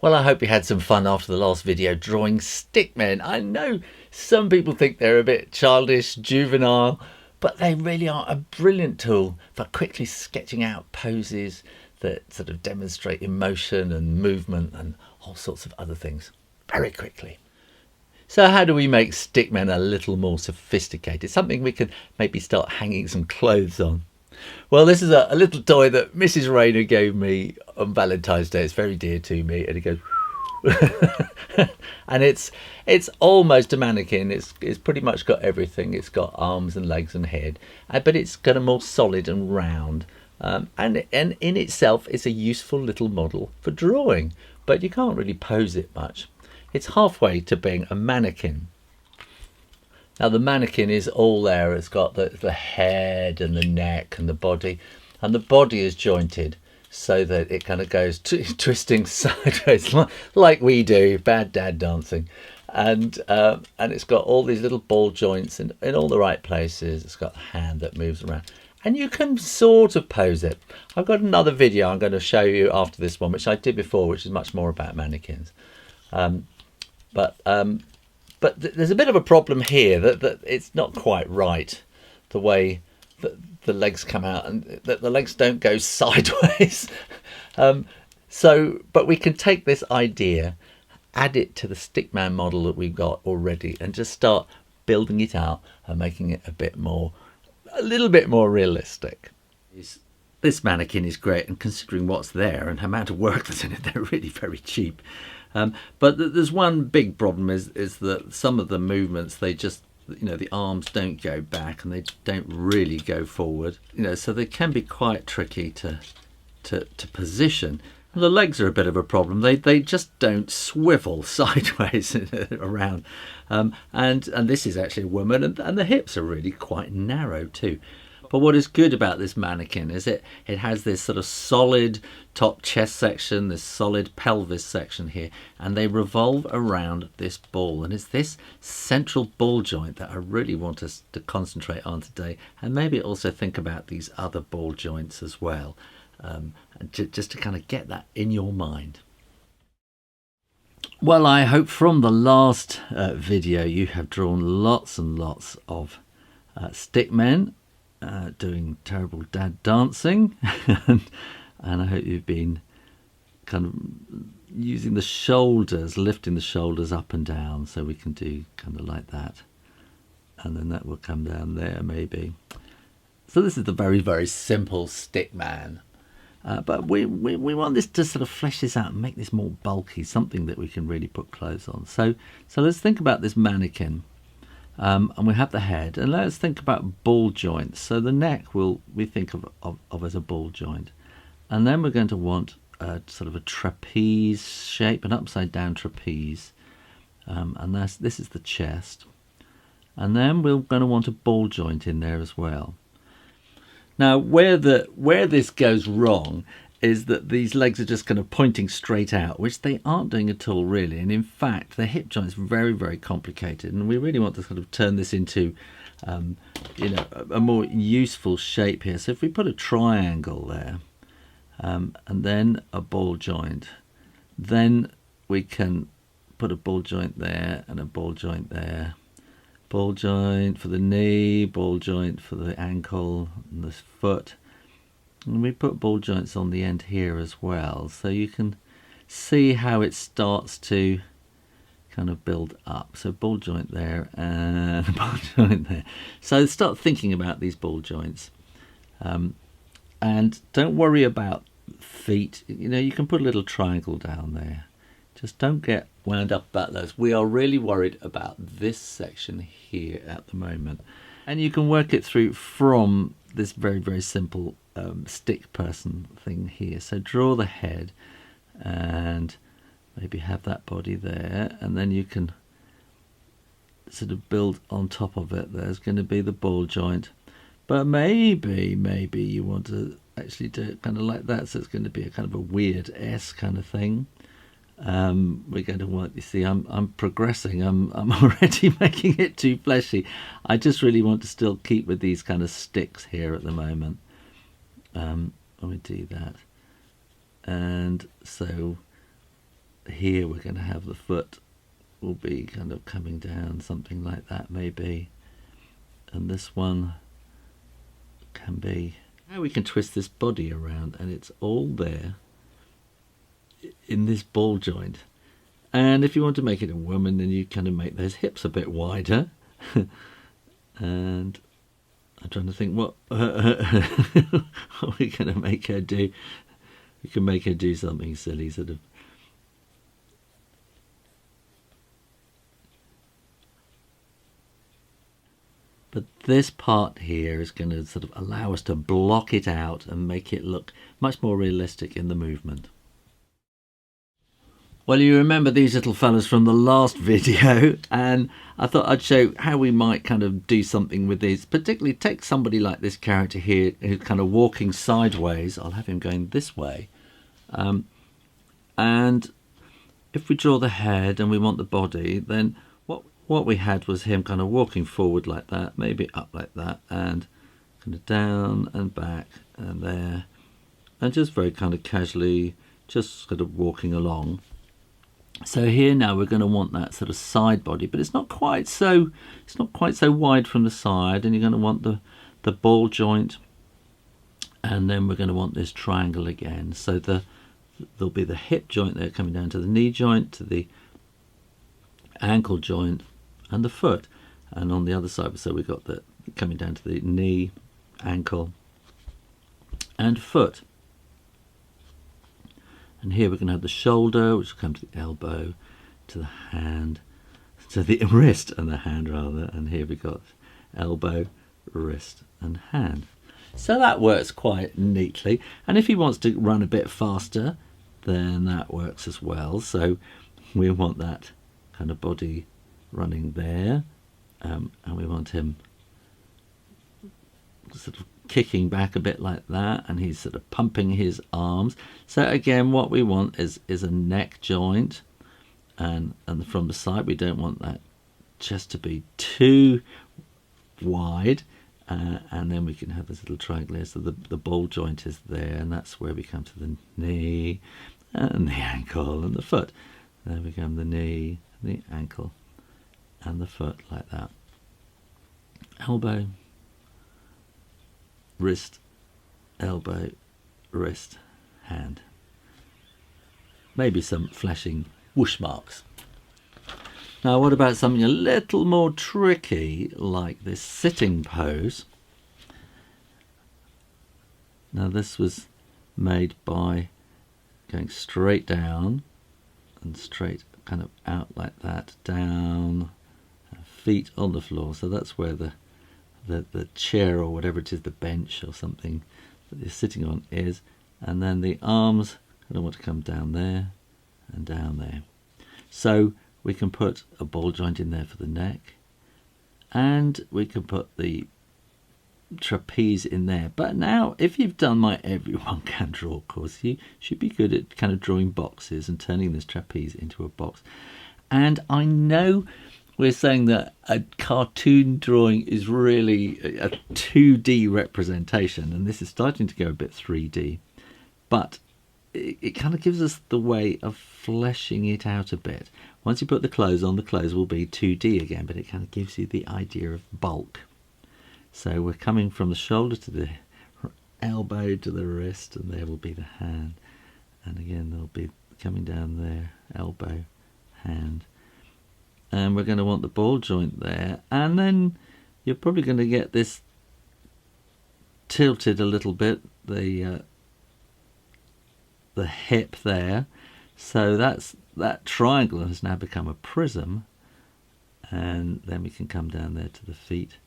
Well, I hope you had some fun after the last video drawing stickmen. I know some people think they're a bit childish, juvenile, but they really are a brilliant tool for quickly sketching out poses that sort of demonstrate emotion and movement and all sorts of other things very quickly. So how do we make stickmen a little more sophisticated? Something we can maybe start hanging some clothes on. Well, this is a little toy that Mrs. Rayner gave me on Valentine's Day. It's very dear to me, and it goes and it's almost a mannequin. It's pretty much got everything. It's got arms and legs and head, but it's kind of more solid and round. And in itself, it's a useful little model for drawing, but you can't really pose it much. It's halfway to being a mannequin. Now the mannequin is all there. It's got the head and the neck and the body is jointed so that it kind of goes twisting sideways like we do, bad dad dancing. And it's got all these little ball joints in all the right places. It's got a hand that moves around. And you can sort of pose it. I've got another video I'm going to show you after this one, which I did before, which is much more about mannequins. But there's a bit of a problem here that it's not quite right, the way that the legs come out and that the legs don't go sideways. But we can take this idea, add it to the stickman model that we've got already, and just start building it out and making it a little bit more realistic. This mannequin is great, and considering what's there and the amount of work that's in it, they're really very cheap. But there's one big problem is that some of the movements, they just, the arms don't go back and they don't really go forward, so they can be quite tricky to position. And the legs are a bit of a problem. They just don't swivel sideways around. And this is actually a woman, and the hips are really quite narrow too. But what is good about this mannequin is it has this sort of solid top chest section, this solid pelvis section here, and they revolve around this ball. And it's this central ball joint that I really want us to concentrate on today, and maybe also think about these other ball joints as well, just to kind of get that in your mind. Well, I hope from the last video you have drawn lots and lots of stickmen doing terrible dad dancing and I hope you've been kind of using the shoulders, lifting the shoulders up and down, so we can do kind of like that, and then that will come down there maybe. So this is the very, very simple stickman, but we want this to sort of flesh this out and make this more bulky, something that we can really put clothes on. So let's think about this mannequin. And we have the head, and let's think about ball joints. So the neck we think of as a ball joint, and then we're going to want sort of a trapeze shape, an upside down trapeze, and this is the chest, and then we're going to want a ball joint in there as well. Now where this goes wrong is that these legs are just kind of pointing straight out, which they aren't doing at all really. And in fact, the hip joint is very, very complicated, and we really want to sort of turn this into a more useful shape here. So if we put a triangle there, and then a ball joint, then we can put a ball joint there and a ball joint there. Ball joint for the knee, ball joint for the ankle and the foot. And we put ball joints on the end here as well, so you can see how it starts to kind of build up. So ball joint there and a ball joint there. So start thinking about these ball joints, and don't worry about feet. You can put a little triangle down there. Just don't get wound up about those. We are really worried about this section here at the moment, and you can work it through from this very, very simple stick person thing here. So draw the head and maybe have that body there, and then you can sort of build on top of it. There's going to be the ball joint, but maybe you want to actually do it kind of like that, so it's going to be a kind of a weird S kind of thing. We're going to want, you see, I'm progressing. I'm already making it too fleshy. I just really want to still keep with these kind of sticks here at the moment. Let me do that. And so here we're going to have the foot will be kind of coming down, something like that maybe. And this one can be, now we can twist this body around, and it's all there in this ball joint. And if you want to make it a woman, then you kind of make those hips a bit wider. And I'm trying to think what what we're going to make her do. We can make her do something silly, sort of. But this part here is going to sort of allow us to block it out and make it look much more realistic in the movement. Well, you remember these little fellas from the last video, and I thought I'd show how we might kind of do something with these. Particularly take somebody like this character here who's kind of walking sideways. I'll have him going this way. And if we draw the head and we want the body, then what we had was him kind of walking forward like that, maybe up like that, and kind of down and back and there, and just very kind of casually just sort of walking along. So here now we're going to want that sort of side body, but it's not quite so wide from the side, and you're going to want the ball joint, and then we're going to want this triangle again. So there'll be the hip joint there coming down to the knee joint, to the ankle joint, and the foot. And on the other side, so we've got the coming down to the knee, ankle, and foot. And here we're going to have the shoulder, which will come to the elbow, to the hand, to the wrist and the hand rather. And here we've got elbow, wrist and hand. So that works quite neatly. And if he wants to run a bit faster, then that works as well. So we want that kind of body running there. And we want him sort of kicking back a bit like that, and he's sort of pumping his arms. So again, what we want is a neck joint, and from the side we don't want that chest to be too wide, and then we can have this little triangle here. So the ball joint is there, and that's where we come to the knee and the ankle and the foot. There we go, the knee, the ankle and the foot like that. Elbow, wrist, elbow, wrist, hand. Maybe some flashing whoosh marks. Now what about something a little more tricky, like this sitting pose? Now this was made by going straight down and straight kind of out like that, down, feet on the floor. So that's where the chair or whatever it is, the bench or something that you're sitting on is, and then the arms kind of want to come down there and down there. So we can put a ball joint in there for the neck, and we can put the trapeze in there. But now, if you've done my Everyone Can Draw course, you should be good at kind of drawing boxes and turning this trapeze into a box. And I know we're saying that a cartoon drawing is really a 2D representation, and this is starting to go a bit 3D, but it kind of gives us the way of fleshing it out a bit. Once you put the clothes on, the clothes will be 2D again, but it kind of gives you the idea of bulk. So we're coming from the shoulder to the elbow to the wrist, and there will be the hand, and again they'll be coming down there, elbow, hand. And we're going to want the ball joint there, and then you're probably going to get this tilted a little bit, the hip there. So that triangle has now become a prism, and then we can come down there to the feet,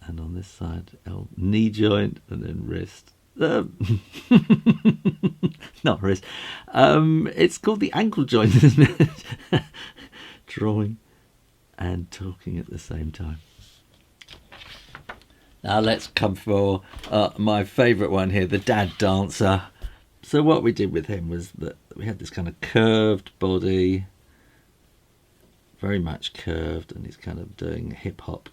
and on this side, knee joint, and then wrist. Not wrist. It's called the ankle joint, isn't it? Drawing and talking at the same time. Now let's come for my favourite one here, the dad dancer. So what we did with him was that we had this kind of curved body, very much curved, and he's kind of doing hip hop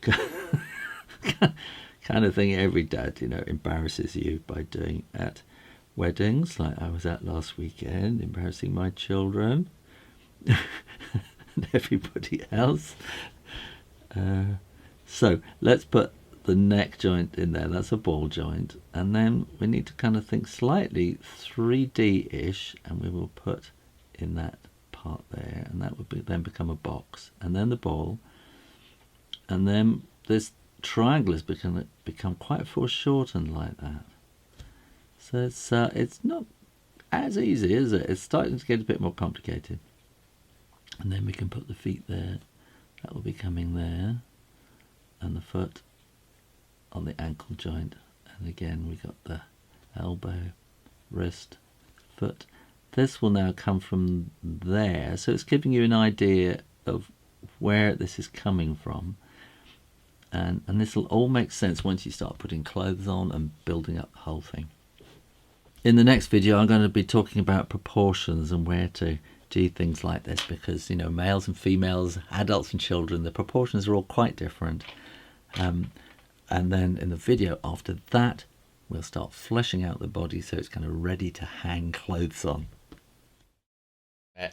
kind of thing every dad, embarrasses you by doing at weddings, like I was at last weekend, embarrassing my children. and everybody else. So let's put the neck joint in there. That's a ball joint. And then we need to kind of think slightly 3D-ish, and we will put in that part there, and that would be, then become a box, and then the ball, and then this triangle has become quite foreshortened like that. So it's not as easy, is it? It's starting to get a bit more complicated. And then we can put the feet there. That will be coming there, and the foot on the ankle joint. And again, we got the elbow, wrist, foot. This will now come from there, so it's giving you an idea of where this is coming from. And this will all make sense once you start putting clothes on and building up the whole thing. In the next video, I'm going to be talking about proportions and where to do things like this, because, you know, males and females, adults and children, the proportions are all quite different. And then in the video after that, we'll start fleshing out the body so it's kind of ready to hang clothes on.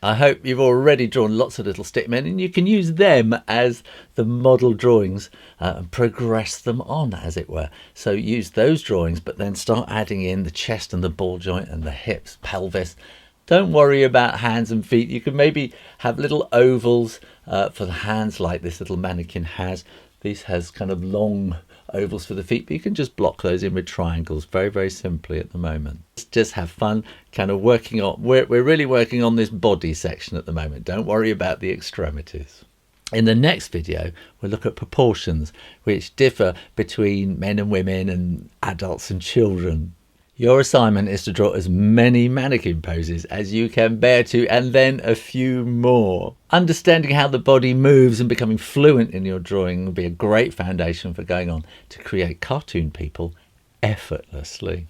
I hope you've already drawn lots of little stickmen, and you can use them as the model drawings and progress them on, as it were. So use those drawings, but then start adding in the chest and the ball joint and the hips, pelvis. Don't worry about hands and feet. You can maybe have little ovals for the hands, like this little mannequin has. This has kind of long ovals for the feet, but you can just block those in with triangles very, very simply at the moment. Just have fun kind of working on, we're really working on this body section at the moment. Don't worry about the extremities. In the next video, we'll look at proportions, which differ between men and women and adults and children. Your assignment is to draw as many mannequin poses as you can bear to, and then a few more. Understanding how the body moves and becoming fluent in your drawing will be a great foundation for going on to create cartoon people effortlessly.